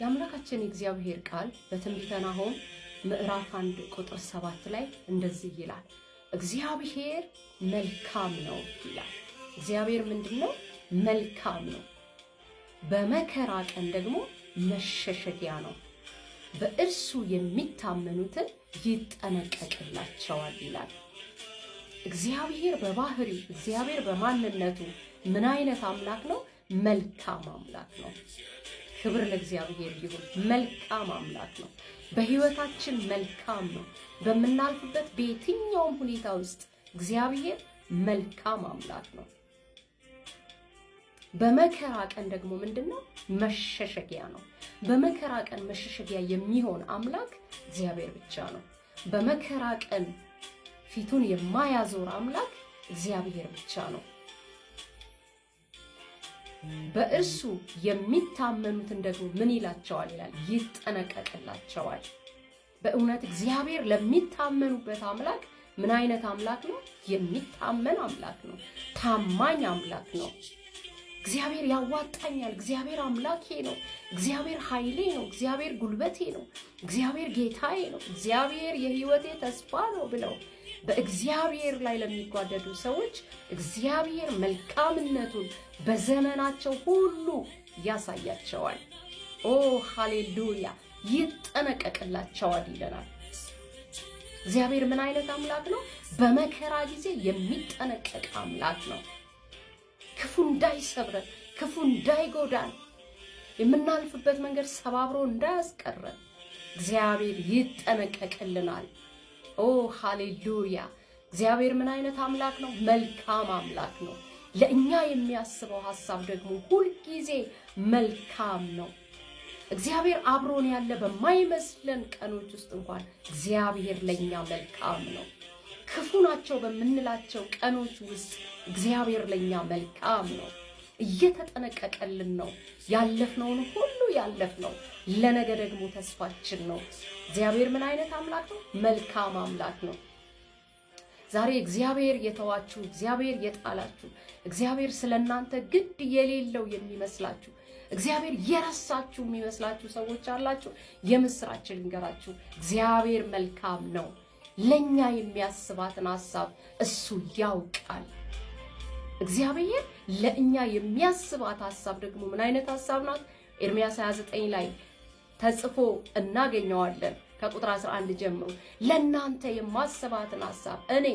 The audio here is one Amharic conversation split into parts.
የአምላካችን እግዚአብሔር ቃል በትንቢተ ናሆም ምዕራፍ 1 ቁጥር 7 ላይ እንደዚህ ይላል፣ እግዚአብሔር መልካም ነው ይላል። እግዚአብሔር ምንድነው? መልካም ነው። በመከራ ቀን ደግሞ መሸሸጊያ ነው። በእርሱ የሚታመኑትን ይጠነቀቅላቸዋል ይላል። እግዚአብሔር በባህሪው እግዚአብሔር በማንነቱ ምን አይነት አምላክ ነው? መልካም አምላክ ነው። ክብር ለእግዚአብሔር ይሁን። መልካም አምላክ ነው። በህይወታችን መልካም ነው። በመናልፍበት በየትኛውም ሁኔታ ውስጥ እግዚአብሔር መልካም አምላክ ነው። በመከራ ቀን ደግሞ ምንድነው? መሸሸጊያ ነው። በመከራ ቀን መሸሸጊያ የሚሆን አምላክ እግዚአብሔር ብቻ ነው። በመከራ ቀን ፊቱን የማያዞር አምላክ እግዚአብሔር ብቻ ነው። በእርሱ የሚታመኑትን ደግሞ ምን ይላቸዋል ይላል? ይጠነቀቅላቸዋል። በእውነት እግዚአብሔር ለሚታመኑበት አምላክ ምን አይነት አምላክ ነው? የሚታመን አምላክ ነው። ታማኝ አምላክ ነው። እግዚአብሔር ያዋጣኛል፣ እግዚአብሔር አምላኬ ነው፣ እግዚአብሔር ኃይሌ ነው፣ እግዚአብሔር ጉልበቴ ነው፣ እግዚአብሔር ጌታዬ ነው፣ እግዚአብሔር የህይወቴ ተስፋ ነው ብለው በእግዚአብሔር ላይ ለሚጓደዱ ሰዎች እግዚአብሔር መልካምነቱን በዘመናቸው ሁሉ ያሳያቸዋል። ኦ ሃሌሉያ! ይጠነቀቅላቸዋል ይለናል። እግዚአብሔር ምን አይነት አምላክ ነው? በመከራ ጊዜ የሚጠነቀቅ አምላክ ነው። ክፉ እንዳይሰብረን፣ ክፉ እንዳይጎዳን፣ የምናልፍበት መንገድ ሰባብሮ እንዳያስቀረን እግዚአብሔር ይጠነቀቅልናል። ኦ ሃሌሉያ! እግዚአብሔር ምን አይነት አምላክ ነው? መልካም አምላክ ነው። ለእኛ የሚያስበው ሐሳብ ደግሞ ሁልጊዜ መልካም ነው። እግዚአብሔር አብሮን ያለ በማይመስለን ቀኖች ውስጥ እንኳን እግዚአብሔር ለኛ መልካም ነው። ክፉ ናቸው በምንላቸው ቀኖች ውስጥ እግዚአብሔር ለኛ መልካም ነው። እየተጠነቀቀልን ነው። ያለፍነውን ሁሉ ያለፍነው ለነገ ደግሞ ተስፋችን ነው። እግዚአብሔር ምን አይነት አምላክ ነው? መልካም አምላክ ነው። ዛሬ እግዚአብሔር የተዋችሁ፣ እግዚአብሔር የጣላችሁ፣ እግዚአብሔር ስለናንተ ግድ የሌለው የሚመስላችሁ፣ እግዚአብሔር የረሳችሁ የሚመስላችሁ ሰዎች አላችሁ። የምስራችን ልንገራችሁ፣ እግዚአብሔር መልካም ነው። ለኛ የሚያስባትን ሐሳብ እሱ ያውቃል። እግዚአብሔር ለኛ የሚያስባት ሐሳብ ደግሞ ምን አይነት ሐሳብ ናት? ኤርምያስ 29 ላይ ተጽፎ እናገኘዋለን። ከቁጥር 11 ጀምሮ ለናንተ የማስባትን ሐሳብ እኔ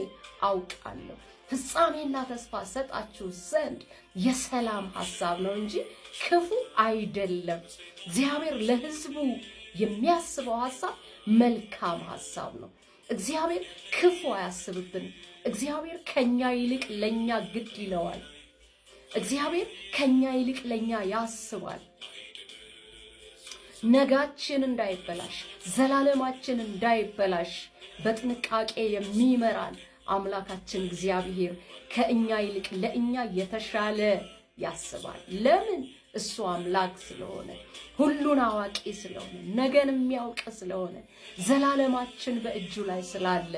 አውቃለሁ፣ ፍጻሜና ተስፋ ሰጣችሁ ዘንድ የሰላም ሐሳብ ነው እንጂ ክፉ አይደለም። እግዚአብሔር ለሕዝቡ የሚያስበው ሐሳብ መልካም ሐሳብ ነው። እግዚአብሔር ክፉ አያስብብን። እግዚአብሔር ከኛ ይልቅ ለኛ ግድ ይለዋል። እግዚአብሔር ከኛ ይልቅ ለኛ ያስባል። ነጋችን እንዳይበላሽ፣ ዘላለማችን እንዳይበላሽ በጥንቃቄ የሚመራን አምላካችን እግዚአብሔር ከኛ ይልቅ ለኛ የተሻለ ያስባል። ለምን? እሱ አምላክ ስለሆነ፣ ሁሉን አዋቂ ስለሆነ፣ ነገን የሚያውቅ ስለሆነ፣ ዘላለማችን በእጁ ላይ ስላለ።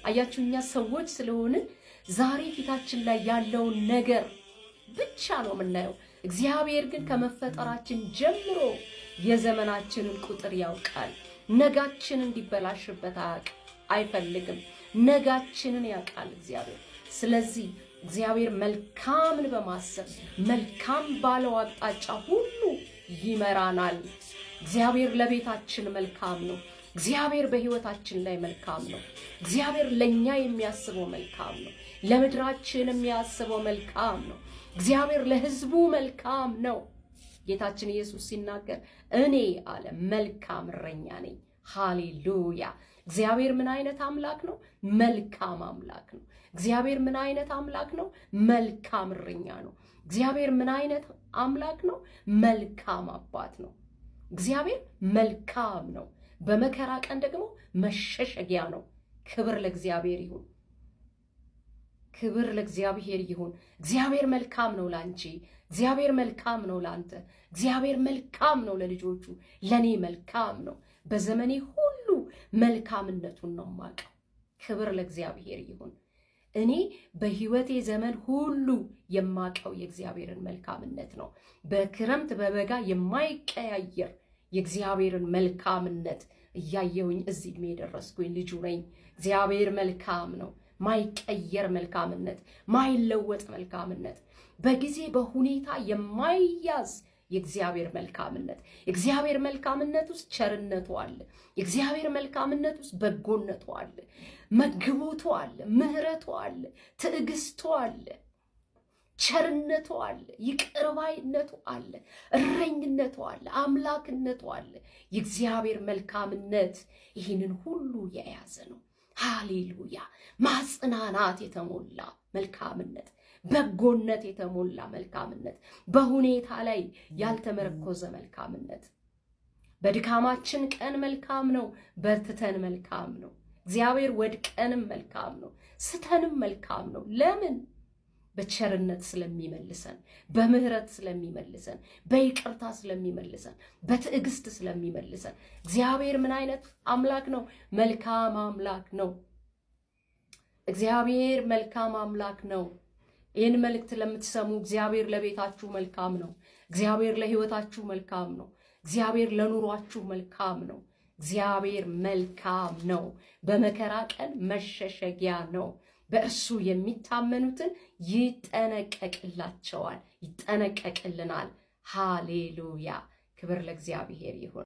አያችሁ፣ እኛ ሰዎች ስለሆንን ዛሬ ፊታችን ላይ ያለውን ነገር ብቻ ነው የምናየው። እግዚአብሔር ግን ከመፈጠራችን ጀምሮ የዘመናችንን ቁጥር ያውቃል። ነጋችን እንዲበላሽበት አይፈልግም። ነጋችንን ያውቃል እግዚአብሔር። ስለዚህ እግዚአብሔር መልካምን በማሰብ መልካም ባለው አቅጣጫ ሁሉ ይመራናል። እግዚአብሔር ለቤታችን መልካም ነው። እግዚአብሔር በህይወታችን ላይ መልካም ነው። እግዚአብሔር ለኛ የሚያስበው መልካም ነው። ለምድራችን የሚያስበው መልካም ነው። እግዚአብሔር ለህዝቡ መልካም ነው። ጌታችን ኢየሱስ ሲናገር እኔ አለ መልካም እረኛ ነኝ። ሃሌሉያ! እግዚአብሔር ምን አይነት አምላክ ነው? መልካም አምላክ ነው። እግዚአብሔር ምን አይነት አምላክ ነው? መልካም እረኛ ነው። እግዚአብሔር ምን አይነት አምላክ ነው? መልካም አባት ነው። እግዚአብሔር መልካም ነው። በመከራ ቀን ደግሞ መሸሸጊያ ነው። ክብር ለእግዚአብሔር ይሁን። ክብር ለእግዚአብሔር ይሁን። እግዚአብሔር መልካም ነው ላንቺ። እግዚአብሔር መልካም ነው ላንተ። እግዚአብሔር መልካም ነው ለልጆቹ። ለኔ መልካም ነው። በዘመኔ ሁሉ መልካምነቱን ነው የማውቀው። ክብር ለእግዚአብሔር ይሁን። እኔ በህይወቴ ዘመን ሁሉ የማቀው የእግዚአብሔርን መልካምነት ነው። በክረምት በበጋ የማይቀያየር የእግዚአብሔርን መልካምነት እያየሁኝ እዚህ ዕድሜ የደረስኩኝ ልጁ ነኝ። እግዚአብሔር መልካም ነው። ማይቀየር መልካምነት፣ ማይለወጥ መልካምነት፣ በጊዜ በሁኔታ የማይያዝ የእግዚአብሔር መልካምነት። የእግዚአብሔር መልካምነት ውስጥ ቸርነቱ አለ። የእግዚአብሔር መልካምነት ውስጥ በጎነቱ አለ፣ መግቦቱ አለ፣ ምህረቱ አለ፣ ትዕግስቱ አለ፣ ቸርነቱ አለ፣ ይቅርባይነቱ አለ፣ እረኝነቱ አለ፣ አምላክነቱ አለ። የእግዚአብሔር መልካምነት ይህንን ሁሉ የያዘ ነው። ሃሌሉያ! ማጽናናት የተሞላ መልካምነት፣ በጎነት የተሞላ መልካምነት፣ በሁኔታ ላይ ያልተመረኮዘ መልካምነት። በድካማችን ቀን መልካም ነው፣ በርትተን መልካም ነው። እግዚአብሔር ወድቀንም መልካም ነው፣ ስተንም መልካም ነው። ለምን? በቸርነት ስለሚመልሰን፣ በምህረት ስለሚመልሰን፣ በይቅርታ ስለሚመልሰን፣ በትዕግስት ስለሚመልሰን። እግዚአብሔር ምን አይነት አምላክ ነው? መልካም አምላክ ነው። እግዚአብሔር መልካም አምላክ ነው። ይህን መልእክት ለምትሰሙ እግዚአብሔር ለቤታችሁ መልካም ነው። እግዚአብሔር ለህይወታችሁ መልካም ነው። እግዚአብሔር ለኑሯችሁ መልካም ነው። እግዚአብሔር መልካም ነው። በመከራ ቀን መሸሸጊያ ነው። በእርሱ የሚታመኑትን ይጠነቀቅላቸዋል፣ ይጠነቀቅልናል። ሃሌሉያ! ክብር ለእግዚአብሔር ይሁን።